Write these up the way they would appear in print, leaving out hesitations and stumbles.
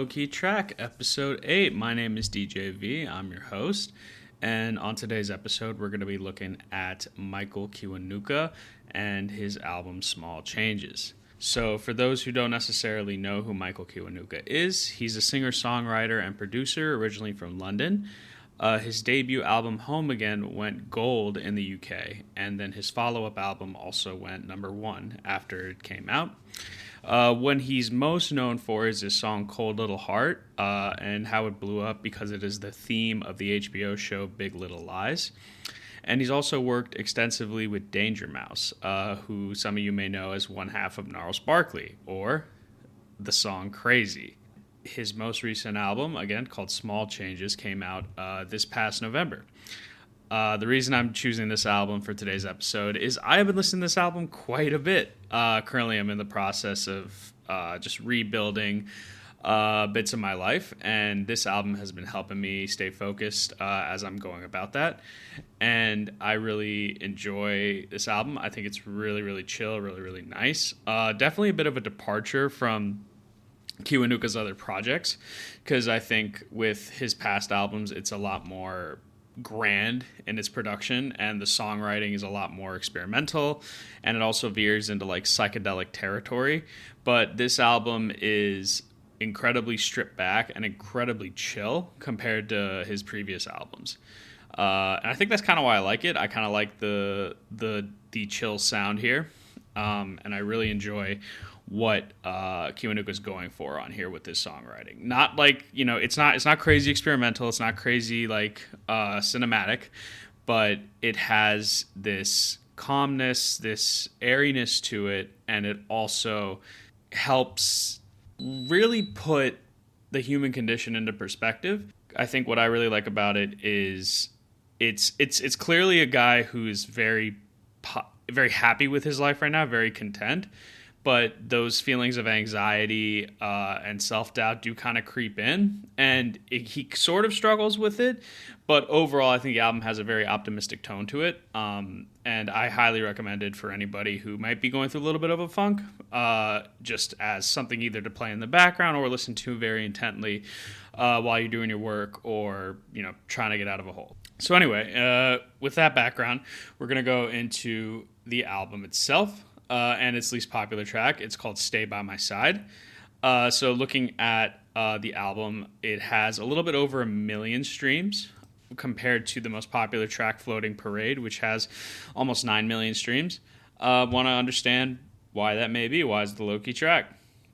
Low Key Track, Episode 8. My name is DJV. I'm your host. And on today's episode, we're going to be looking at Michael Kiwanuka and his album Small Changes. So for those who don't necessarily know who Michael Kiwanuka is, he's a singer-songwriter and producer originally from London. His debut album, Home Again, went gold in the UK, and then his follow-up album also went number one after it came out. What he's most known for is his song Cold Little Heart, and how it blew up because it is the theme of the HBO show Big Little Lies. And he's also worked extensively with Danger Mouse, who some of you may know as one half of Gnarls Barkley, or the song Crazy. His most recent album, again called Small Changes, came out this past November. The reason I'm choosing this album for today's episode is I have been listening to this album quite a bit. Currently, I'm in the process of just rebuilding bits of my life, and this album has been helping me stay focused as I'm going about that. And I really enjoy this album. I think it's really, really chill, really, really nice. Definitely a bit of a departure from Kiwanuka's other projects, because I think with his past albums, it's a lot more grand in its production, and the songwriting is a lot more experimental, and it also veers into like psychedelic territory. But this album is incredibly stripped back and incredibly chill compared to his previous albums, and I think that's kind of why I like it. I kind of like the chill sound here, and I really enjoy what Kiwanuka's going for on here with this songwriting. Not like, it's not crazy experimental, it's not crazy like cinematic, but it has this calmness, this airiness to it, and it also helps really put the human condition into perspective. I think what I really like about it is it's clearly a guy who's very happy with his life right now, very content. But those feelings of anxiety and self-doubt do kind of creep in, and he sort of struggles with it. But overall, I think the album has a very optimistic tone to it, and I highly recommend it for anybody who might be going through a little bit of a funk, just as something either to play in the background or listen to very intently while you're doing your work, or trying to get out of a hole. So anyway, with that background, we're going to go into the album itself. And its least popular track. It's called Stay By My Side. So looking at the album, it has a little bit over 1 million streams compared to the most popular track, Floating Parade, which has almost 9 million streams. Want to understand why that may be? Why is the low-key track?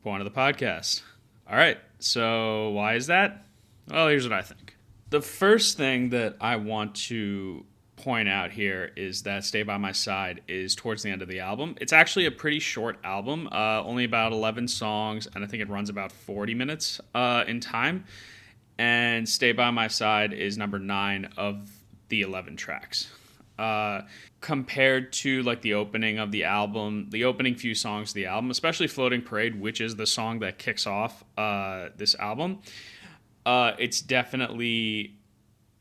Point of the podcast. All right, so why is that? Well, here's what I think. The first thing that I want to point out here is that Stay By My Side is towards the end of the album. It's actually a pretty short album, only about 11 songs, and I think it runs about 40 minutes in time. And Stay By My Side is number 9 of the 11 tracks. Compared to like the opening of the album, the opening few songs of the album, especially Floating Parade, which is the song that kicks off this album, it's definitely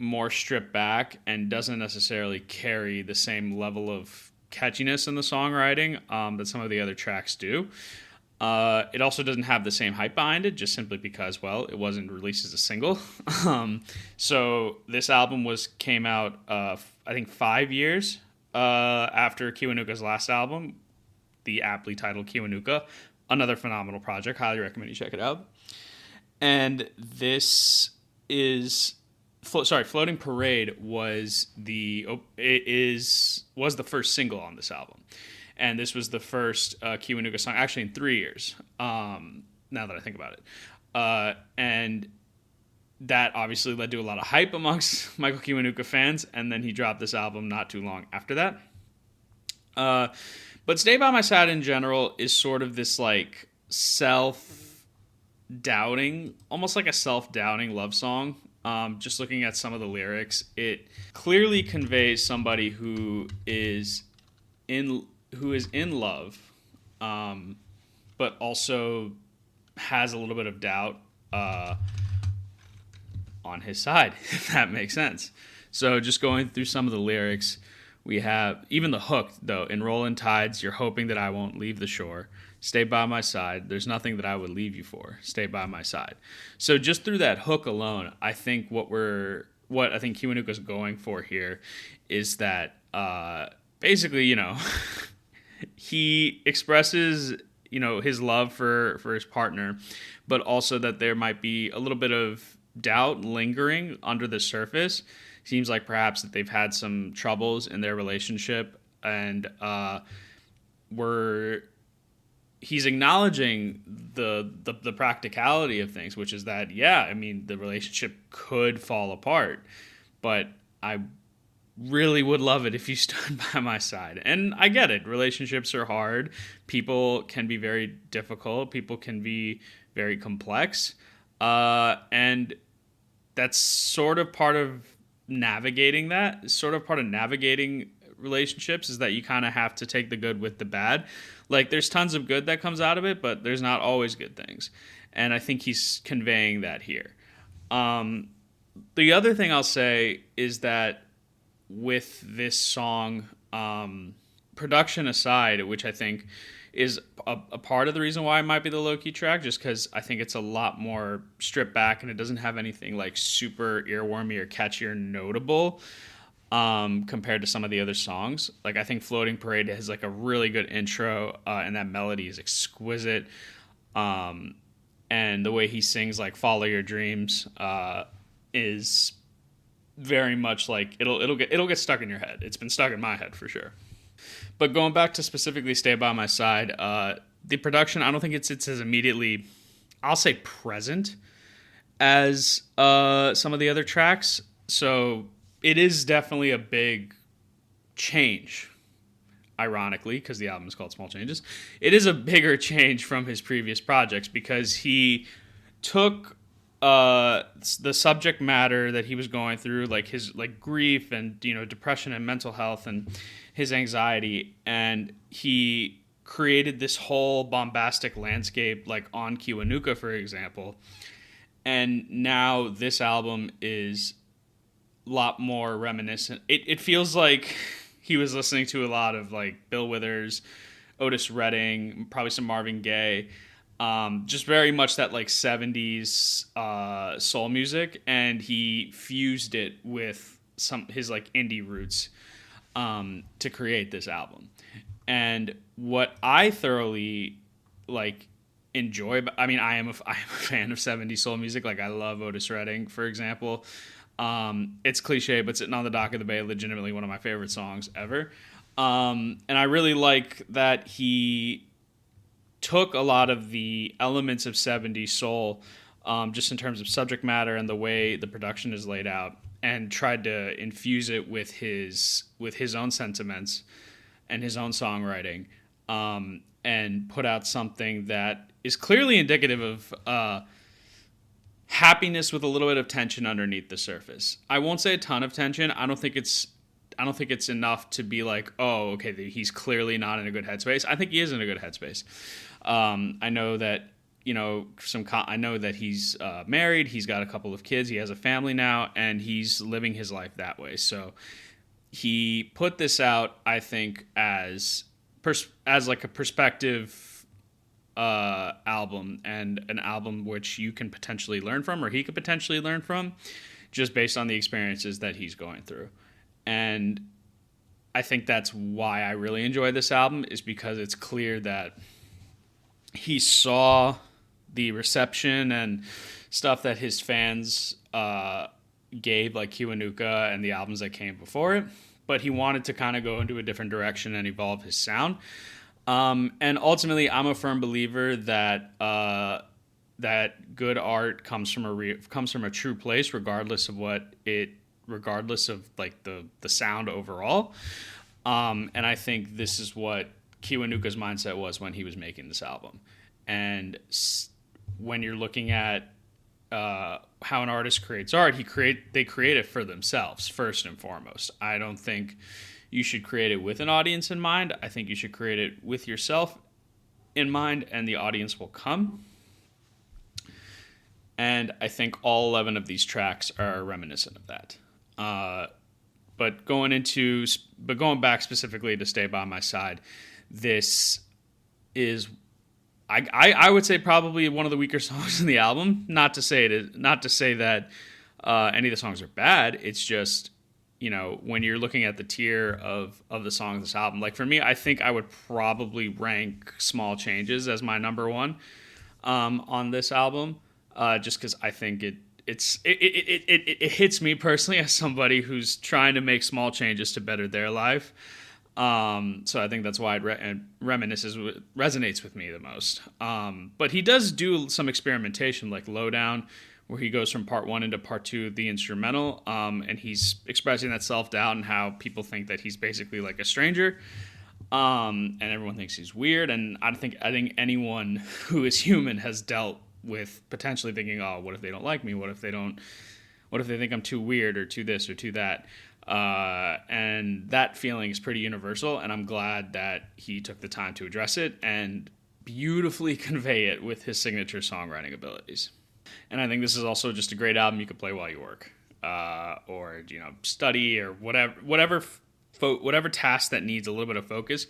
more stripped back and doesn't necessarily carry the same level of catchiness in the songwriting that some of the other tracks do. It also doesn't have the same hype behind it, just simply because, well, it wasn't released as a single. So this album came out, I think, 5 years after Kiwanuka's last album, the aptly titled Kiwanuka. Another phenomenal project. Highly recommend you check it out. And this is... Floating Parade was the first single on this album, and this was the first Kiwanuka song actually in 3 years. Now that I think about it, and that obviously led to a lot of hype amongst Michael Kiwanuka fans, and then he dropped this album not too long after that. But Stay By My Side in general is sort of this like self-doubting, almost like a self-doubting love song. Just looking at some of the lyrics, it clearly conveys somebody who is in love, but also has a little bit of doubt on his side, if that makes sense. So just going through some of the lyrics, we have even the hook though. In rolling tides, you're hoping that I won't leave the shore. Stay by my side. There's nothing that I would leave you for. Stay by my side. So just through that hook alone, I think what I think Kiwanuka's going for here is that basically, he expresses, his love for his partner, but also that there might be a little bit of doubt lingering under the surface. Seems like perhaps that they've had some troubles in their relationship, and he's acknowledging the practicality of things, which is that, the relationship could fall apart, but I really would love it if you stood by my side. And I get it. Relationships are hard. People can be very difficult. People can be very complex. And that's sort of part of navigating that. Sort of part of navigating relationships is that you kind of have to take the good with the bad. Like, there's tons of good that comes out of it, but there's not always good things. And I think he's conveying that here. The other thing I'll say is that with this song, production aside, which I think is a part of the reason why it might be the low-key track, just because I think it's a lot more stripped back and it doesn't have anything like super earwormy or catchy or notable compared to some of the other songs. Like, I think Floating Parade has like a really good intro, and that melody is exquisite. And the way he sings like Follow Your Dreams is very much like it'll get stuck in your head. It's been stuck in my head for sure. But going back to specifically Stay By My Side, the production, I don't think it's as immediately, I'll say, present as some of the other tracks. So it is definitely a big change, ironically, because the album is called Small Changes. It is a bigger change from his previous projects because he took the subject matter that he was going through, like his grief and depression and mental health and his anxiety, and he created this whole bombastic landscape, like on Kiwanuka, for example. And now this album is a lot more reminiscent. It feels like he was listening to a lot of like Bill Withers, Otis Redding, probably some Marvin Gaye. Just very much that like 70s soul music, and he fused it with his like indie roots to create this album. And what I thoroughly like enjoy, I mean, I am a fan of 70s soul music. Like, I love Otis Redding, for example. It's cliche, but Sitting on the Dock of the Bay, legitimately one of my favorite songs ever. And I really like that he took a lot of the elements of 70s soul, just in terms of subject matter and the way the production is laid out, and tried to infuse it with his own sentiments and his own songwriting, and put out something that is clearly indicative of happiness with a little bit of tension underneath the surface. I won't say a ton of tension. I don't think it's enough to be like, oh, okay, he's clearly not in a good headspace. I think he is in a good headspace. I know that I know that he's married. He's got a couple of kids. He has a family now, and he's living his life that way. So he put this out, I think, as like a perspective album, and an album which you can potentially learn from, or he could potentially learn from, just based on the experiences that he's going through. And I think that's why I really enjoy this album, is because it's clear that he saw the reception and stuff that his fans gave, like Kiwanuka and the albums that came before it, but he wanted to kind of go into a different direction and evolve his sound. And ultimately, I'm a firm believer that that good art comes from a true place, regardless of like the sound overall. And I think this is what Kiwanuka's mindset was when he was making this album. And when you're looking at how an artist creates art, they create it for themselves first and foremost. I don't think you should create it with an audience in mind. I think you should create it with yourself in mind, and the audience will come. And I think all 11 of these tracks are reminiscent of that. But going back specifically to Stay By My Side, this is I would say probably one of the weaker songs in the album. Not to say that any of the songs are bad. It's just, when you're looking at the tier of the songs of this album, like for me, I think I would probably rank Small Changes as my number one on this album, just because I think it hits me personally as somebody who's trying to make small changes to better their life. So I think that's why it resonates with me the most. But he does do some experimentation, like Lowdown, where he goes from part one into part two of the instrumental, and he's expressing that self-doubt and how people think that he's basically like a stranger, and everyone thinks he's weird. And I think anyone who is human has dealt with potentially thinking, oh, what if they don't like me? What if they think I'm too weird or too this or too that? And that feeling is pretty universal, and I'm glad that he took the time to address it and beautifully convey it with his signature songwriting abilities. And I think this is also just a great album you could play while you work, or study, or whatever task that needs a little bit of focus.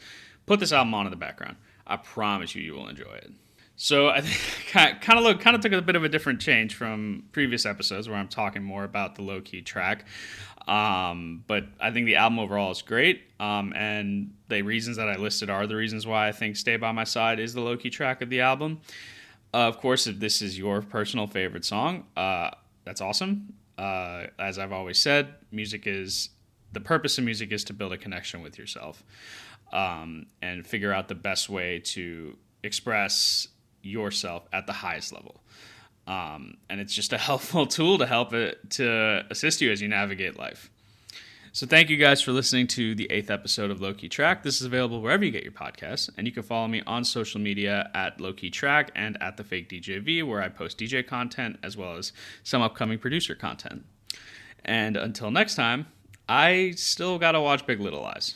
Put this album on in the background. I promise you will enjoy it. So I think kind of took a bit of a different change from previous episodes where I'm talking more about the low-key track. But I think the album overall is great. And the reasons that I listed are the reasons why I think Stay By My Side is the low-key track of the album. Of course, if this is your personal favorite song, that's awesome. As I've always said, the purpose of music is to build a connection with yourself, and figure out the best way to express yourself at the highest level. And it's just a helpful tool to assist you as you navigate life. So thank you guys for listening to the 8th episode of Low Key Track. This is available wherever you get your podcasts, and you can follow me on social media at Low Key Track and at the Fake DJV, where I post DJ content as well as some upcoming producer content. And until next time, I still gotta watch Big Little Lies.